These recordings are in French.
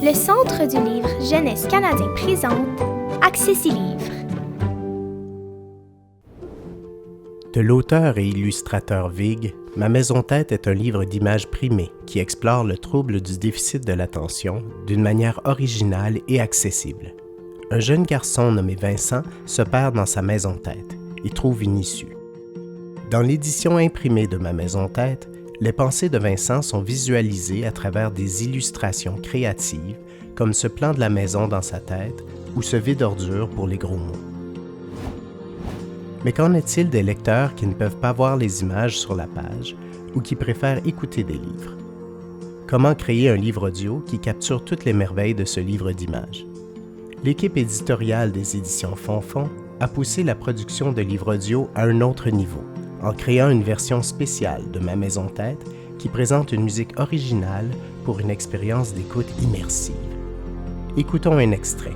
Le Centre du livre Jeunesse canadien présente Accessilivre. De l'auteur et illustrateur Vig, Ma maison tête est un livre d'images primées qui explore le trouble du déficit de l'attention d'une manière originale et accessible. Un jeune garçon nommé Vincent se perd dans sa maison tête et trouve une issue. Dans l'édition imprimée de Ma maison tête, les pensées de Vincent sont visualisées à travers des illustrations créatives comme ce plan de la maison dans sa tête ou ce vide-ordure pour les gros mots. Mais qu'en est-il des lecteurs qui ne peuvent pas voir les images sur la page ou qui préfèrent écouter des livres? Comment créer un livre audio qui capture toutes les merveilles de ce livre d'images? L'équipe éditoriale des éditions Fonfon a poussé la production de livres audio à un autre niveau, en créant une version spéciale de Ma maison tête qui présente une musique originale pour une expérience d'écoute immersive. Écoutons un extrait.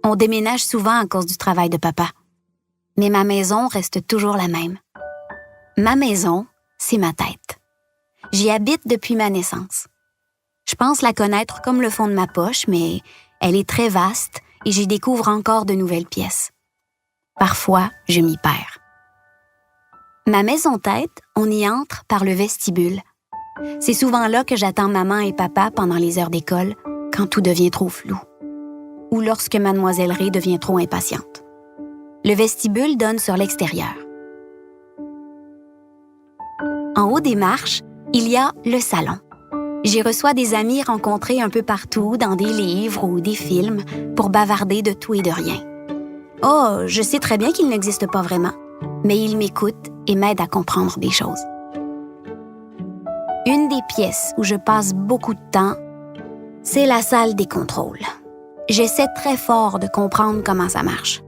On déménage souvent à cause du travail de papa. Mais ma maison reste toujours la même. Ma maison, c'est ma tête. J'y habite depuis ma naissance. Je pense la connaître comme le fond de ma poche, mais elle est très vaste et j'y découvre encore de nouvelles pièces. Parfois, je m'y perds. Ma maison tête, on y entre par le vestibule. C'est souvent là que j'attends maman et papa pendant les heures d'école, quand tout devient trop flou. Ou lorsque Mademoiselle Ré devient trop impatiente. Le vestibule donne sur l'extérieur. En haut des marches, il y a le salon. J'y reçois des amis rencontrés un peu partout dans des livres ou des films pour bavarder de tout et de rien. Oh, je sais très bien qu'ils n'existent pas vraiment, mais ils m'écoutent et m'aident à comprendre des choses. Une des pièces où je passe beaucoup de temps, c'est la salle des contrôles. J'essaie très fort de comprendre comment ça marche.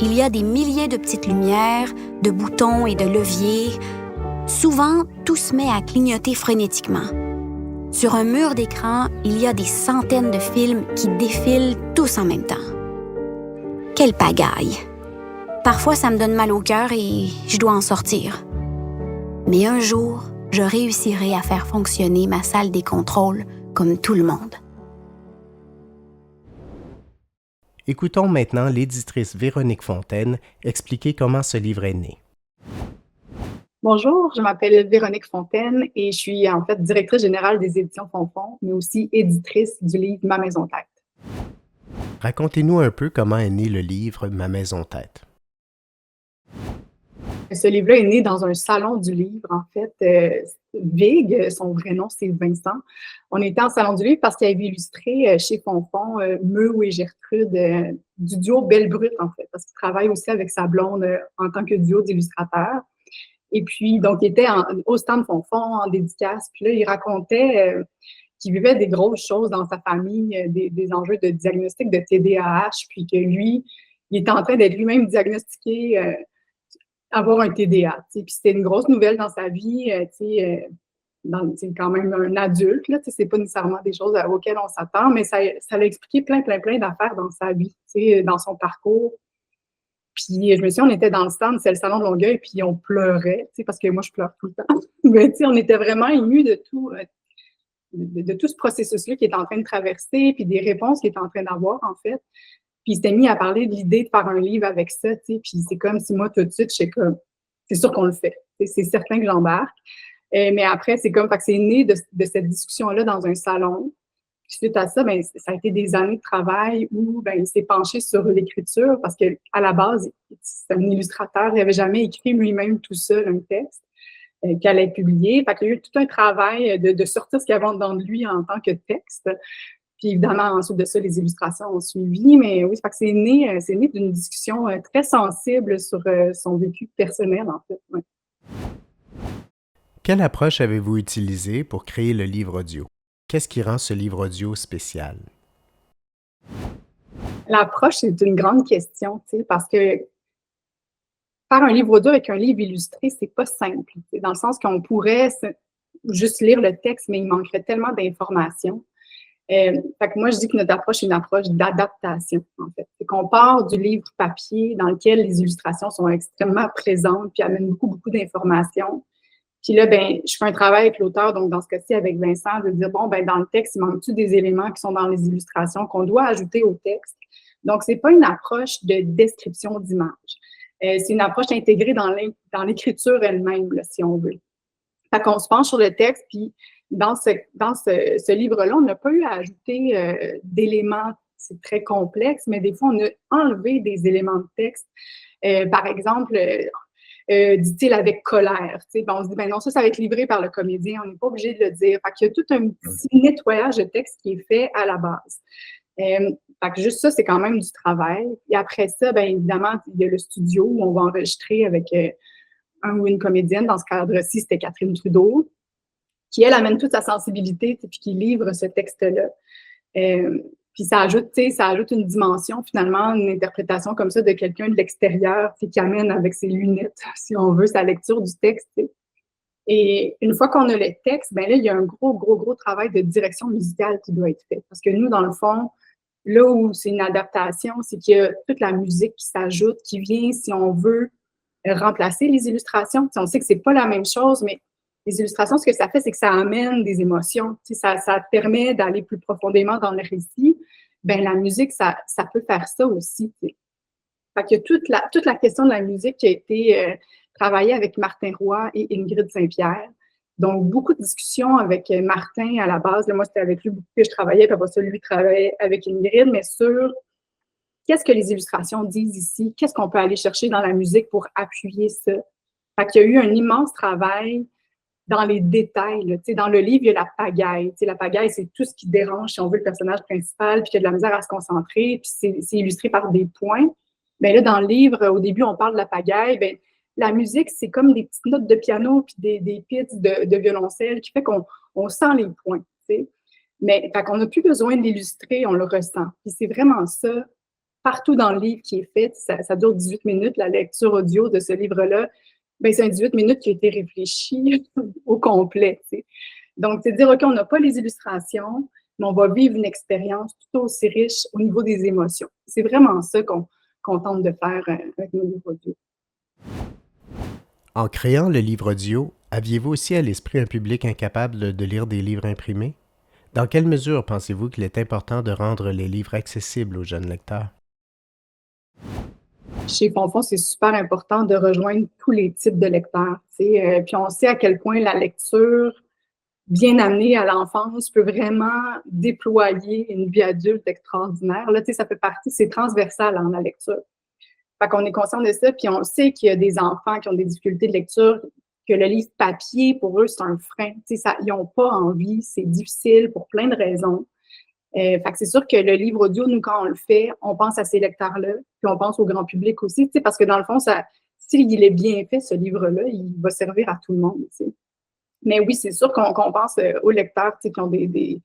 Il y a des milliers de petites lumières, de boutons et de leviers. Souvent, tout se met à clignoter frénétiquement. Sur un mur d'écran, il y a des centaines de films qui défilent tous en même temps. Quelle pagaille! Parfois, ça me donne mal au cœur et je dois en sortir. Mais un jour, je réussirai à faire fonctionner ma salle des contrôles comme tout le monde. Écoutons maintenant l'éditrice Véronique Fontaine expliquer comment ce livre est né. Bonjour, je m'appelle Véronique Fontaine et je suis en fait directrice générale des éditions Fonfon, mais aussi éditrice du livre Ma maison tête. Racontez-nous un peu comment est né le livre Ma maison tête. Ce livre-là est né dans un salon du livre, en fait. Vig, son vrai nom, c'est Vincent. On était en salon du livre parce qu'il avait illustré chez Fonfon Meu et Gertrude du duo Belle Brute, en fait, parce qu'il travaille aussi avec sa blonde en tant que duo d'illustrateurs. Et puis, donc, il était au stand Fonfon, en dédicace. Puis là, il racontait qu'il vivait des grosses choses dans sa famille, des enjeux de diagnostic de TDAH, puis que lui, il était en train d'être lui-même diagnostiqué avoir un TDA. Puis c'était une grosse nouvelle dans sa vie. C'est quand même un adulte. C'est pas nécessairement des choses auxquelles on s'attend, mais ça l'a expliqué plein d'affaires dans sa vie, dans son parcours. Puis je me souviens, on était dans le stand, c'est le salon de Longueuil, puis on pleurait, parce que moi, je pleure tout le temps. Mais on était vraiment émus de tout, de tout ce processus-là qu'il est en train de traverser, puis des réponses qu'il est en train d'avoir, en fait. Puis il s'était mis à parler de l'idée de faire un livre avec ça, puis c'est comme si moi, tout de suite, je sais comme, c'est sûr qu'on le fait. C'est certain que j'embarque. Mais après, c'est comme, fait que c'est né de cette discussion-là dans un salon. Puis suite à ça, ben, ça a été des années de travail où ben, il s'est penché sur l'écriture parce qu'à la base, c'est un illustrateur. Il n'avait jamais écrit lui-même tout seul un texte qu'elle allait publier. Fait qu'il y a eu tout un travail de sortir ce qu'il y avait en dedans de lui en tant que texte. Puis évidemment, ensuite de ça, les illustrations ont suivi. Mais oui, c'est né d'une discussion très sensible sur son vécu personnel, en fait. Ouais. Quelle approche avez-vous utilisée pour créer le livre audio? Qu'est-ce qui rend ce livre audio spécial? L'approche, c'est une grande question, parce que faire un livre audio avec un livre illustré, c'est pas simple, dans le sens qu'on pourrait juste lire le texte, mais il manquerait tellement d'informations. Fait que moi, je dis que notre approche est une approche d'adaptation, en fait. C'est qu'on part du livre papier dans lequel les illustrations sont extrêmement présentes puis amènent beaucoup d'informations. Puis là, ben, je fais un travail avec l'auteur, donc dans ce cas-ci, avec Vincent, de dire, bon, ben, dans le texte, il manque-tu des éléments qui sont dans les illustrations qu'on doit ajouter au texte? Donc, c'est pas une approche de description d'image. C'est une approche intégrée dans l'écriture elle-même, là, si on veut. Fait qu'on se penche sur le texte, puis dans ce livre-là, on n'a pas eu à ajouter d'éléments, c'est très complexe, mais des fois, on a enlevé des éléments de texte. Par exemple, dit-il avec colère. Ben on se dit, ben non, ça va être livré par le comédien, on n'est pas obligé de le dire. Fait qu'il y a tout un petit nettoyage de texte qui est fait à la base. Fait que juste ça, c'est quand même du travail. Et après ça, bien évidemment, il y a le studio où on va enregistrer avec un ou une comédienne. Dans ce cadre-ci, c'était Catherine Trudeau, qui, elle, amène toute sa sensibilité puis qui livre ce texte-là. Puis ça ajoute une dimension, finalement, une interprétation comme ça de quelqu'un de l'extérieur qui amène avec ses lunettes, si on veut, sa lecture du texte. T'sais. Et une fois qu'on a le texte, ben là, il y a un gros travail de direction musicale qui doit être fait. Parce que nous, dans le fond, là où c'est une adaptation, c'est qu'il y a toute la musique qui s'ajoute, qui vient, si on veut, remplacer les illustrations. T'sais, on sait que c'est pas la même chose, mais les illustrations, ce que ça fait, c'est que ça amène des émotions. Ça permet d'aller plus profondément dans le récit. Ben, la musique, ça peut faire ça aussi. T'sais. Fait qu'il y a toute la question de la musique qui a été travaillée avec Martin Roy et Ingrid Saint-Pierre. Donc, beaucoup de discussions avec Martin à la base. Là, moi, c'était avec lui beaucoup que je travaillais, puis après ça, lui travaillait avec Ingrid, mais sur qu'est-ce que les illustrations disent ici, qu'est-ce qu'on peut aller chercher dans la musique pour appuyer ça. Fait qu'il y a eu un immense travail dans les détails. Là. Dans le livre, il y a la pagaille. La pagaille, c'est tout ce qui dérange, si on veut, le personnage principal, puis qu'il y a de la misère à se concentrer, puis c'est illustré par des points. Bien là, dans le livre, au début, on parle de la pagaille. Bien, la musique, c'est comme des petites notes de piano puis des pitches de violoncelle qui fait qu'on sent les points. T'sais. Mais fait qu'on n'a plus besoin de l'illustrer, on le ressent. Puis c'est vraiment ça, partout dans le livre qui est fait. Ça dure 18 minutes, la lecture audio de ce livre-là. Ben, c'est un 18 minutes qui a été réfléchi au complet. T'sais. Donc, c'est de dire, OK, on n'a pas les illustrations, mais on va vivre une expérience tout aussi riche au niveau des émotions. C'est vraiment ça qu'on tente de faire avec nos livres audio. En créant le livre audio, aviez-vous aussi à l'esprit un public incapable de lire des livres imprimés? Dans quelle mesure pensez-vous qu'il est important de rendre les livres accessibles aux jeunes lecteurs? Chez Fonfon, c'est super important de rejoindre tous les types de lecteurs. Puis on sait à quel point la lecture bien amenée à l'enfance peut vraiment déployer une vie adulte extraordinaire. Là, ça fait partie, c'est transversal en la lecture. Fait qu'on est conscient de ça, puis on sait qu'il y a des enfants qui ont des difficultés de lecture, que le livre papier, pour eux, c'est un frein. Ils n'ont pas envie, c'est difficile pour plein de raisons. Fait que c'est sûr que le livre audio, nous, quand on le fait, on pense à ces lecteurs-là, puis on pense au grand public aussi, parce que dans le fond, s'il est bien fait, ce livre-là, il va servir à tout le monde. T'sais. Mais oui, c'est sûr qu'on pense aux lecteurs qui ont des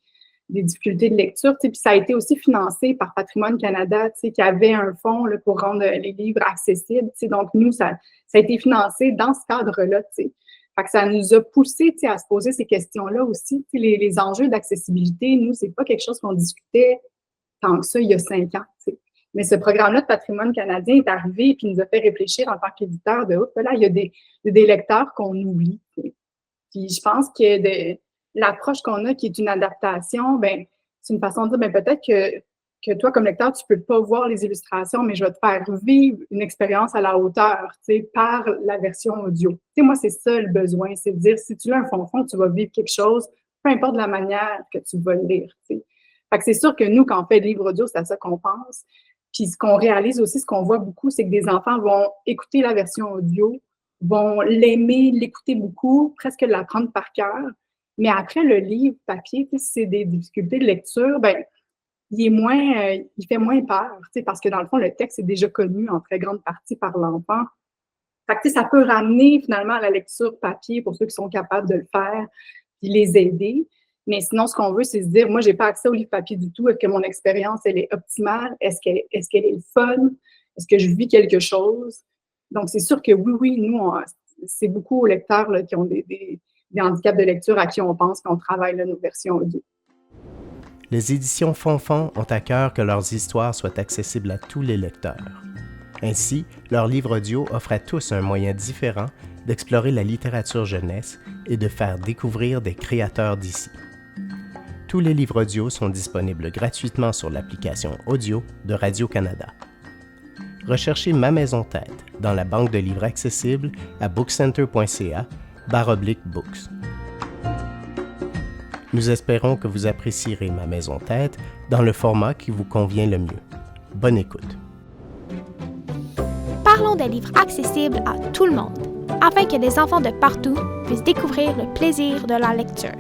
difficultés de lecture. Puis ça a été aussi financé par Patrimoine Canada, qui avait un fonds là, pour rendre les livres accessibles. Donc, nous, ça a été financé dans ce cadre-là. Fait que ça nous a poussé à se poser ces questions-là aussi. Les enjeux d'accessibilité, nous, c'est pas quelque chose qu'on discutait tant que ça il y a 5 ans. T'sais. Mais ce programme-là de Patrimoine canadien est arrivé et puis nous a fait réfléchir en tant qu'éditeur de là, il y a des lecteurs qu'on oublie. T'sais. Puis je pense que l'approche qu'on a, qui est une adaptation, ben c'est une façon de dire, ben peut-être que toi, comme lecteur, tu peux pas voir les illustrations, mais je vais te faire vivre une expérience à la hauteur, par la version audio. Moi, c'est ça le besoin, c'est de dire, si tu as un fond, tu vas vivre quelque chose, peu importe la manière que tu vas le lire. T'sais. Fait que c'est sûr que nous, quand on fait le livre audio, c'est à ça qu'on pense. Puis ce qu'on réalise aussi, ce qu'on voit beaucoup, c'est que des enfants vont écouter la version audio, vont l'aimer, l'écouter beaucoup, presque l'apprendre par cœur. Mais après, le livre papier, si c'est des difficultés de lecture, ben il fait moins peur, parce que dans le fond, le texte est déjà connu en très grande partie par l'enfant. Fait que, ça peut ramener finalement à la lecture papier pour ceux qui sont capables de le faire, puis les aider. Mais sinon, ce qu'on veut, c'est se dire, moi, j'ai pas accès au livre papier du tout. Est-ce que mon expérience, elle est optimale? Est-ce qu'elle est fun? Est-ce que je vis quelque chose? Donc, c'est sûr que oui, nous, c'est beaucoup aux lecteurs là, qui ont des handicaps de lecture à qui on pense qu'on travaille là, nos versions audio. Les éditions Fonfon ont à cœur que leurs histoires soient accessibles à tous les lecteurs. Ainsi, leur livre audio offre à tous un moyen différent d'explorer la littérature jeunesse et de faire découvrir des créateurs d'ici. Tous les livres audio sont disponibles gratuitement sur l'application audio de Radio-Canada. Recherchez Ma Maison Tête dans la banque de livres accessibles à bookcenter.ca/books. Nous espérons que vous apprécierez Ma Maison Tête dans le format qui vous convient le mieux. Bonne écoute. Parlons des livres accessibles à tout le monde, afin que les enfants de partout puissent découvrir le plaisir de la lecture.